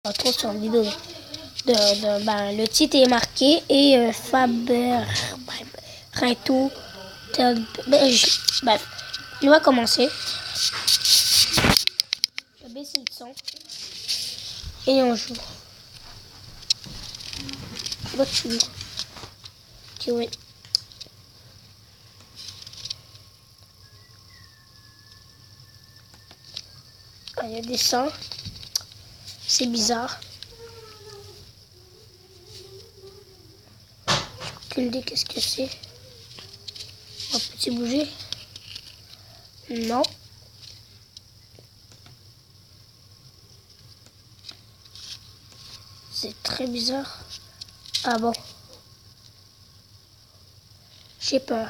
Pas trop sur une vidéo ben, le titre est marqué et Faber Reto bref, on va commencer. Je vais baisser le son et on joue. Voiture. Ok, oui. Ah, il y a des sons. C'est bizarre. J'ai aucune idée qu'est-ce que c'est. Oh, peut-il bouger? Non. C'est très bizarre. Ah bon. J'ai peur.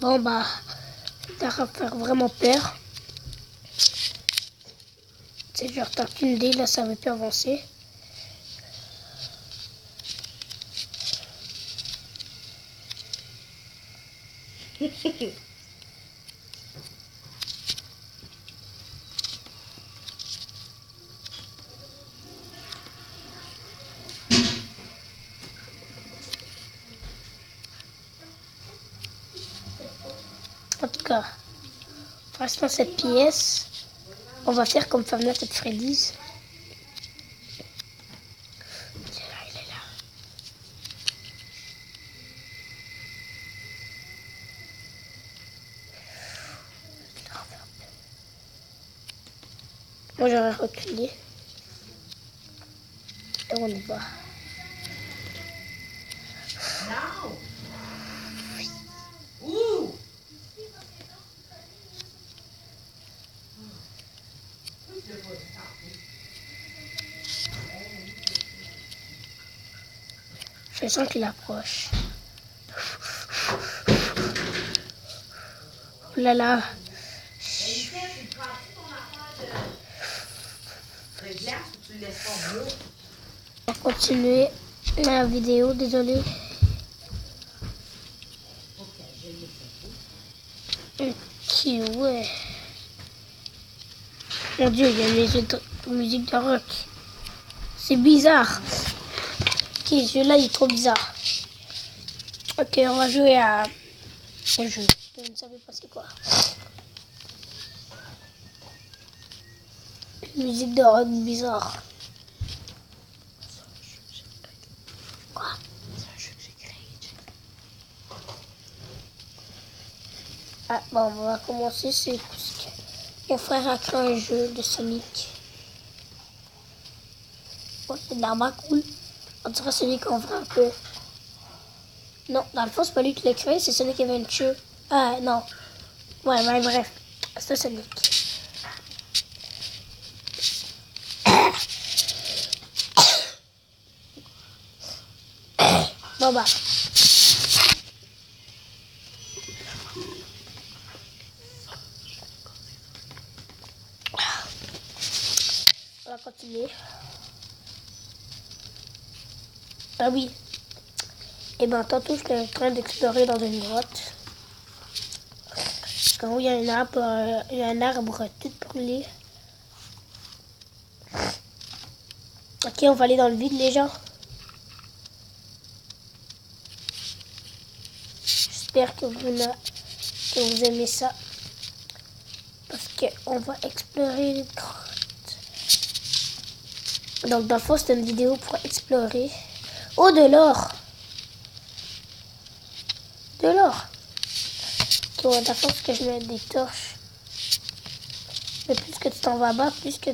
Bon bah, ça va faire vraiment peur. C'est genre t'as qu'une idée, là ça veut plus avancer. En tout cas, pour l'instant cette pièce, on va faire comme Five Nights at Freddy's. Il est là. Moi j'aurais reculé. Et on y va. Non. Ouh. Je sens qu'il approche. Oh là là. On va continuer la vidéo, désolé. Ok, ouais. Mon Dieu, il y a une musique de rock. C'est bizarre. Ok, ce jeu-là, il est trop bizarre. Ok, on va jouer à un jeu. Je ne savais pas c'est quoi. Une musique de rock bizarre. Quoi? C'est un jeu que j'ai créé. Ah, bon, on va commencer. C'est parce que mon frère a créé un jeu de Sonic. Ouais, c'est vraiment cool. On dirait celui qu'on fait un peu. Non, dans le fond, c'est pas lui qui l'a créé, c'est Sonic Adventure. Ah, non. Ouais, bref. C'est Sonic. Bon, bah. On va continuer. Ah oui. Et ben, tantôt, j'étais en train d'explorer dans une grotte. Parce qu'en haut, il y a un arbre tout brûlé. Ok, on va aller dans le vide, les gens. J'espère que vous aimez ça. Parce qu'on va explorer les grottes. Donc, dans le fond, c'est une vidéo pour explorer. Oh, de l'or! De l'or! Ok, on va d'accord parce que je mets des torches. Mais plus que tu t'en vas bas, plus que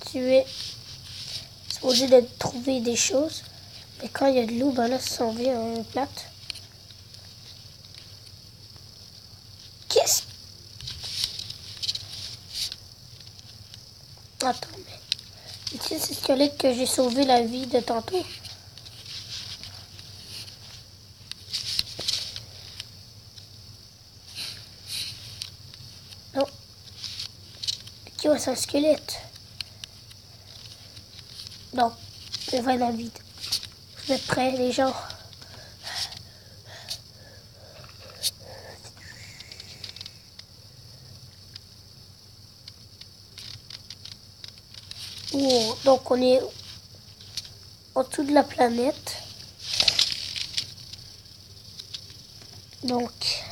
tu es supposé de trouver des choses. Mais quand il y a de l'eau, ben là, ça s'en vient plate. Qu'est-ce? Attends, mais c'est ce squelette que j'ai sauvé la vie de tantôt. Non. Ok, ouais, c'est un squelette. Non, je vais dans le vide. Vous êtes prêts, les gens? Oh, donc on est en dessous de la planète. Donc,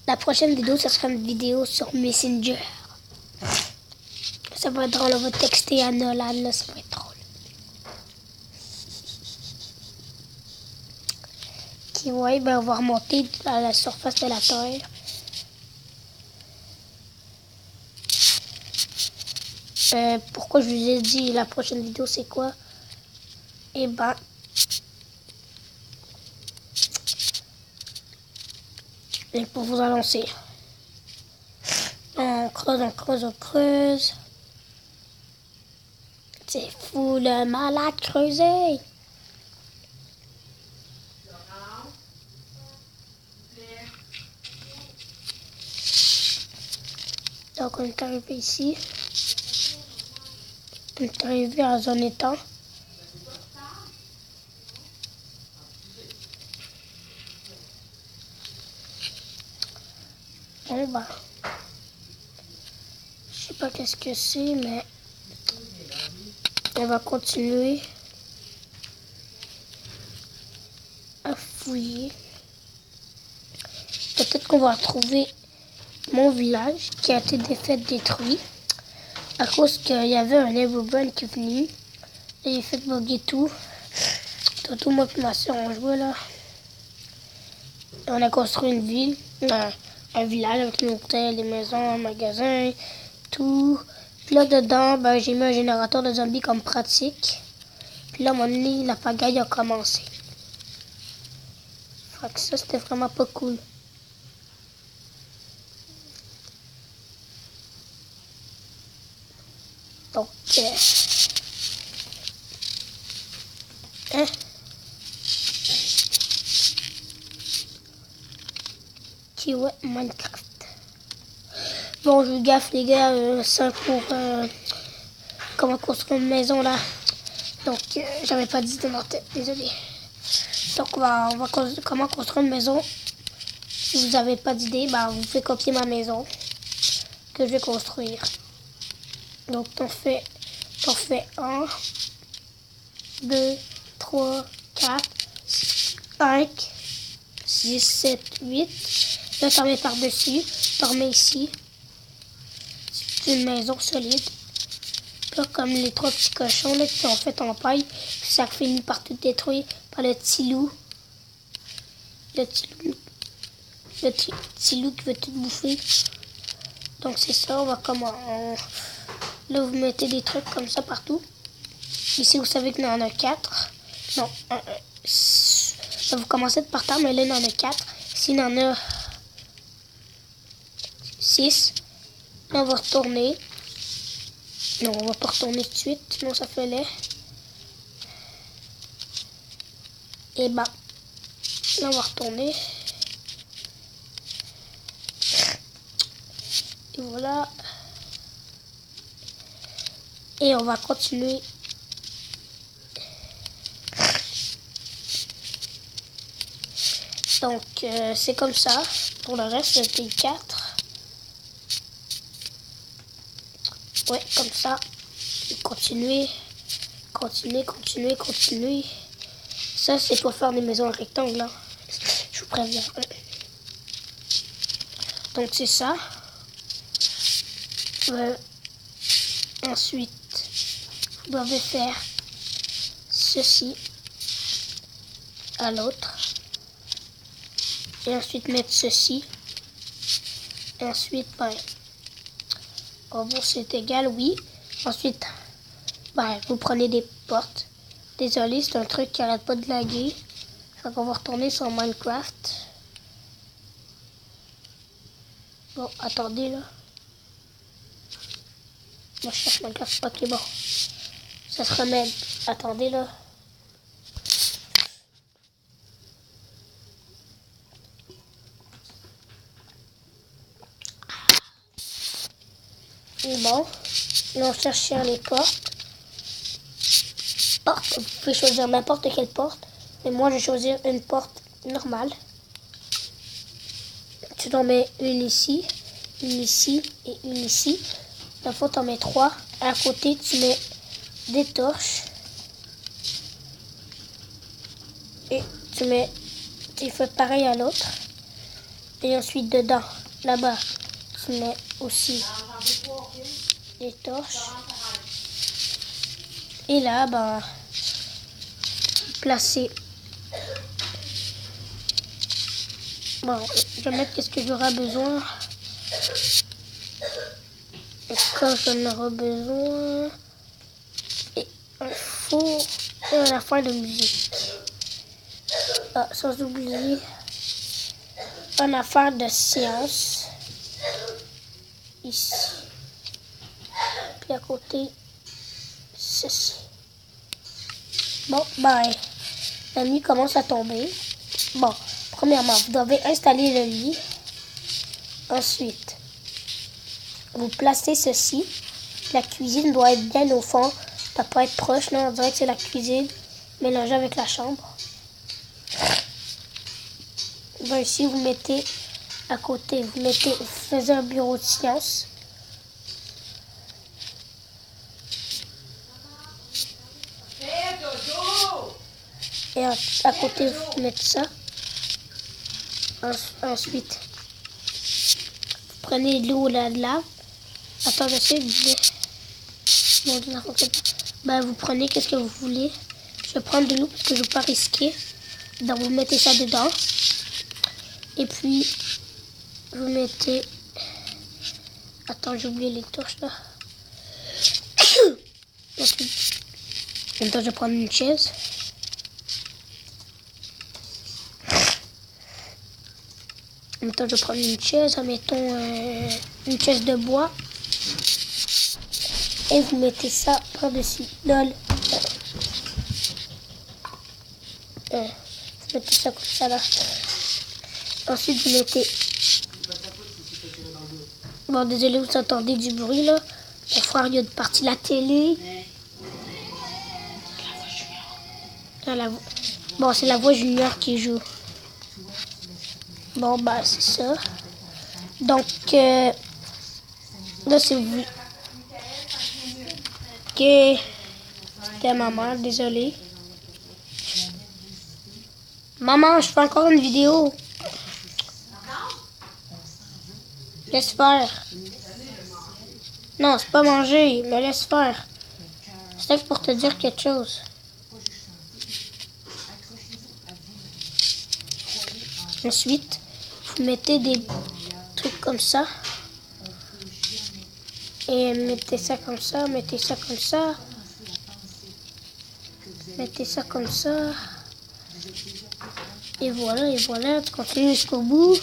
la prochaine vidéo, ça sera une vidéo sur Messenger. Ça va être drôle, on va texter à Nolan, là, ça va être drôle. Ok, ouais, ben on va remonter à la surface de la Terre. Pourquoi je vous ai dit la prochaine vidéo, c'est quoi? Eh ben, et pour vous annoncer. On creuse, on creuse, on creuse. C'est fou le malade creuser. Donc on est arrivé ici. On est arrivé à un étang. Bon ben, je sais pas qu'est-ce que c'est, mais on va continuer à fouiller. Peut-être qu'on va retrouver mon village qui a été détruit à cause qu'il y avait un Everburn qui est venu et il a fait bugger tout. Tout moi et ma soeur on jouait là. Et on a construit une ville, un village avec un hôtel, des maisons, un magasin, tout. Puis là dedans, ben, j'ai mis un générateur de zombies comme pratique. Puis là, à un moment donné, la pagaille a commencé. Fait que ça, c'était vraiment pas cool. Donc, hein? Ok, ouais, Minecraft. Bon, je vous gaffe, les gars, c'est pour comment construire une maison là. Donc, j'avais pas d'idée dans la tête, désolé. Donc, comment construire une maison. Si vous n'avez pas d'idée, bah, vous pouvez copier ma maison que je vais construire. Donc, t'en fais 1, 2, 3, 4, 5, 6, 7, 8. Là, t'en mets par-dessus. T'en remets ici. C'est une maison solide. Pas comme les 3 petits cochons là, qui sont faits en paille. Ça finit par tout détruire par le petit loup. Le petit loup qui veut tout bouffer. Donc c'est ça, on va là vous mettez des trucs comme ça partout. Ici vous savez qu'il y en a 4. Non, là, vous commencez de par terre, mais là il y en a 4. Ici il y en a 6. Là on va retourner. Non, on va pas retourner tout de suite, sinon ça fait laid. Et bah, là on va retourner. Et voilà. Et on va continuer. Donc, c'est comme ça. Pour le reste, c'était 4. Ouais, comme ça. Continuer. Ça, c'est pour faire des maisons rectangles. Hein. Je vous préviens. Donc, c'est ça. Ensuite, vous devez faire ceci à l'autre. Et ensuite mettre ceci. Et ensuite, ben, oh bon, c'est égal, oui. Ensuite, ben, vous prenez des portes. Désolé, c'est un truc qui arrête pas de laguer. Fait qu'on va retourner sur Minecraft. Bon, attendez là. Moi, je cherche Minecraft. Ok, bon. Ça se remet. Attendez là. Et bon, là on cherche sur les portes. Vous pouvez choisir n'importe quelle porte. Mais moi je vais choisir une porte normale. Tu en mets une ici et une ici. Dans le fond tu en mets 3. À côté tu mets des torches. Et tu fais pareil à l'autre. Et ensuite dedans, là-bas, tu mets aussi des torches. Et là, ben, placer. Bon, je vais mettre qu'est-ce que j'aurai besoin. Et quand j'en aurai besoin. Et un four et une affaire de musique. Ah, sans oublier une affaire de science. Ici. Puis à côté, ceci. Bon, ben, la nuit commence à tomber. Bon, premièrement, vous devez installer le lit. Ensuite, vous placez ceci. La cuisine doit être bien au fond. Ça doit pas être proche. Non, on dirait que c'est la cuisine mélangée avec la chambre. Ben, ici, vous mettez à côté, vous faisiez un bureau de science. Et à côté, vous mettez ça. Ensuite, vous prenez de l'eau là de lave. Attends, j'essaie de ben, vous prenez qu'est-ce que vous voulez. Je vais prendre de l'eau parce que je ne veux pas risquer. Donc, vous mettez ça dedans. Et puis, vous mettez... Attends, j'ai oublié les torches là. Ensuite, maintenant, je vais prendre une chaise. Maintenant, je vais prendre une chaise. Mettons une chaise de bois. Et vous mettez ça par-dessus. Lol. Vous mettez ça comme ça là. Ensuite, vous mettez... Bon, désolé, vous entendez du bruit là. Mon frère, il a parti la télé. Bon, c'est la voix junior qui joue. Bon, bah, c'est ça. Donc, là, c'est vous. Ok. C'était maman, désolé. Maman, je fais encore une vidéo. Laisse faire. Non, c'est pas manger, mais laisse faire. C'est pour te dire quelque chose. Ensuite, vous mettez des trucs comme ça. Et mettez ça comme ça, mettez ça comme ça. Mettez ça comme ça. Et voilà, tu continues jusqu'au bout.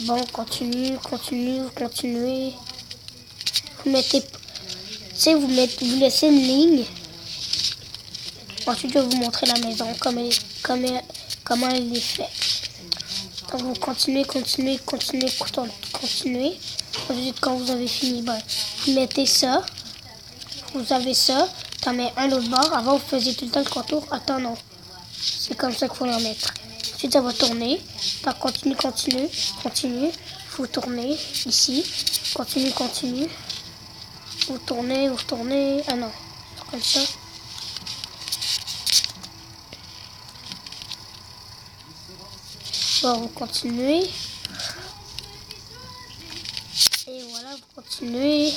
Bon, continuez. Vous mettez, vous laissez une ligne. Ensuite, je vais vous montrer la maison, comment elle est faite. Donc, vous continuez. Ensuite, quand vous avez fini, ben, vous mettez ça. Vous avez ça. T'en mets un autre bord. Avant, vous faisiez tout le temps le contour. Attends, non. C'est comme ça qu'il faut en mettre. Ensuite, ça va tourner. Donc, continue. Vous tournez ici. Continue. Vous tournez. Ah non. Comme ça. Bon, vous continuez. Et voilà, vous continuez.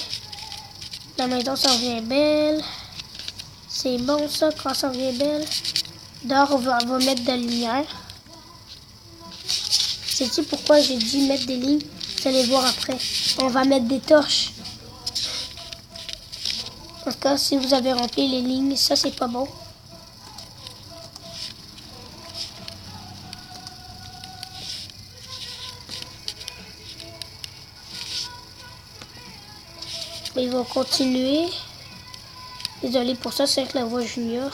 La maison, ça revient belle. C'est bon ça, quand ça revient belle. Dehors, on va mettre de la lumière. C'est-tu pourquoi j'ai dit mettre des lignes? Vous allez voir après. On va mettre des torches. En tout cas, si vous avez rempli les lignes, ça c'est pas bon. ils vont continuer. Désolé pour ça, c'est avec la voix junior.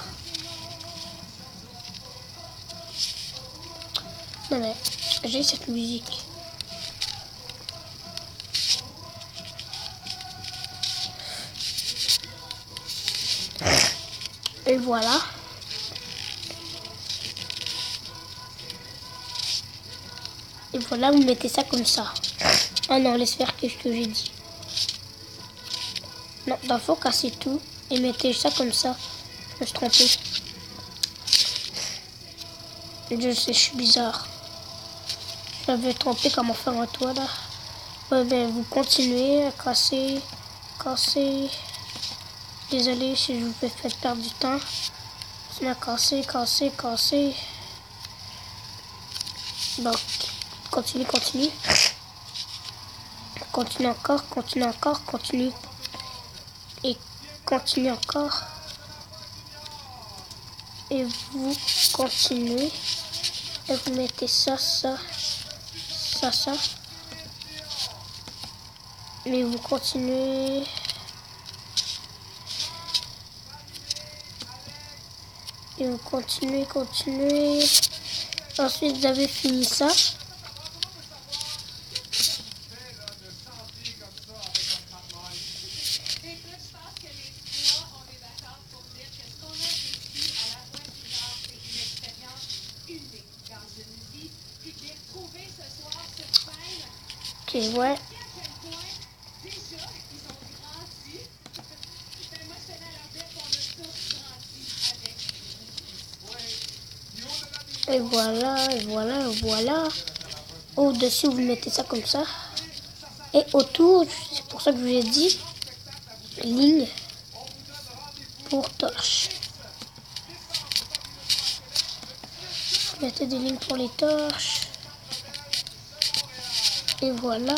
Non mais, j'ai cette musique. Et voilà. Et voilà, vous mettez ça comme ça. Ah non, laisse faire ce que j'ai dit. Non, il faut casser tout et mettez ça comme ça. Je me suis trompé. Je sais, je suis bizarre. J'avais trompé comment faire un toit là. Ouais, ben, vous continuez à casser, casser. Désolé si je vous fais perdre du temps. On a cassé, cassé, cassé. Donc, continue, continue. Continue encore, continue encore, continue. Et continue encore. Et vous continuez. Et vous mettez ça, ça, ça, ça. Mais vous continuez. Et vous continuez, continuez. Ensuite, vous avez fini ça. Ok, ouais. Et voilà, et voilà, et voilà. Au-dessus, vous mettez ça comme ça. Et autour, c'est pour ça que je vous ai dit, ligne pour torche. Vous mettez des lignes pour les torches. Et voilà.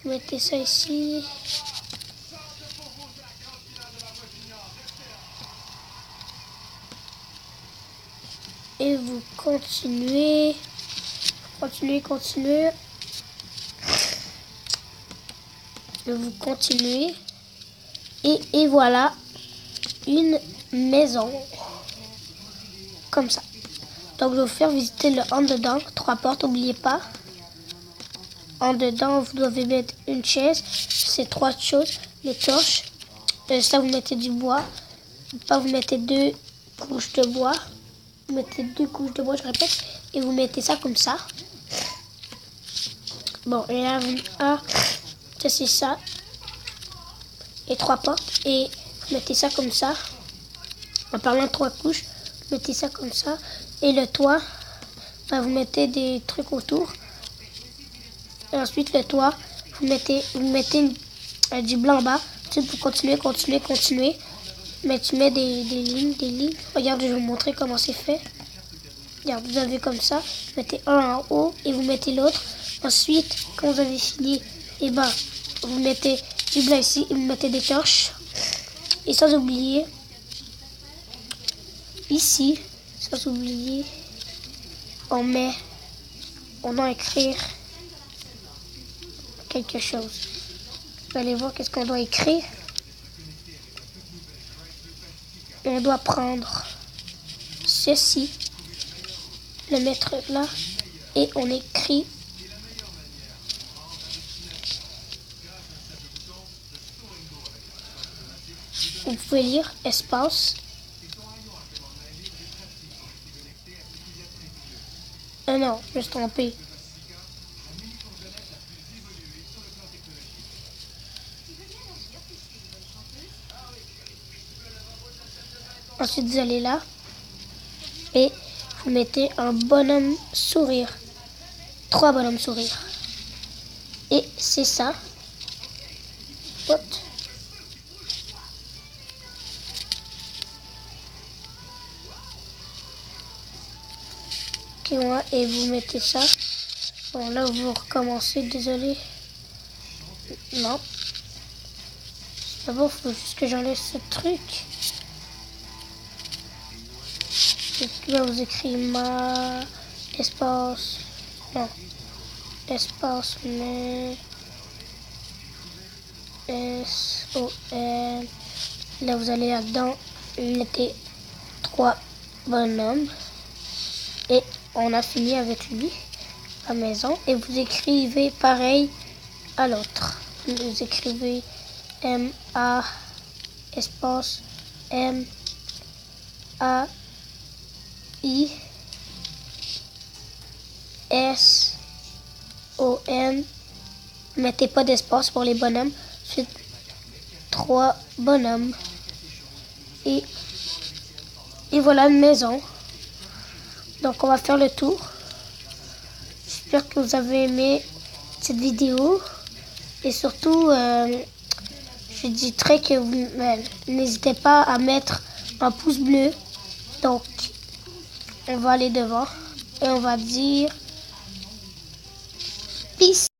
Vous mettez ça ici. Et vous continuez. Continuez, continuez. Et vous continuez. Et voilà une maison. Comme ça. Donc je vais vous faire visiter le en dedans. 3 portes, n'oubliez pas. En dedans, vous devez mettre une chaise. C'est 3 choses. Les torches. Ça, vous mettez du bois. Pas vous mettez 2 couches de bois. Vous mettez 2 couches de bois, je répète. Et vous mettez ça comme ça. Bon, et là, ça c'est ça. Et 3 portes. Et vous mettez ça comme ça. En parlant de 3 couches, vous mettez ça comme ça. Et le toit, vous mettez des trucs autour. Et ensuite, le toit, vous mettez du blanc en bas. Ensuite, vous continuez, continuez, continuez. Mais tu mets des lignes, des lignes. Regarde, je vais vous montrer comment c'est fait. Regarde, vous avez comme ça. Vous mettez un en haut et vous mettez l'autre. Ensuite, quand vous avez fini, et vous mettez du blanc ici et vous mettez des torches. Et sans oublier, ici, sans oublier, on doit écrire quelque chose. Vous allez voir qu'est-ce qu'on doit écrire. On doit prendre ceci, le mettre là, et on écrit vous pouvez lire espace. Non, je me suis trompé. Ensuite, vous allez là et vous mettez un bonhomme sourire. 3 bonhommes sourire. Et c'est ça. Hop. Ok, ouais, et vous mettez ça. Bon, là, vous recommencez. Désolé. Non. D'abord, il faut juste que j'enlève ce truc. Et puis là, vous écrivez espace. Non. espace mais S-O-N. Là, vous allez là-dedans, mettez 3 bonhommes. Et on a fini avec lui, la maison. Et vous écrivez pareil à l'autre. Vous écrivez M-A espace M-A-I-S-O-N. Mettez pas d'espace pour les bonhommes. Ensuite, 3 bonhommes. Et voilà une maison. Donc on va faire le tour. J'espère que vous avez aimé cette vidéo. Et surtout, je dirais que vous n'hésitez pas à mettre un pouce bleu. Donc, on va aller devant et on va dire peace.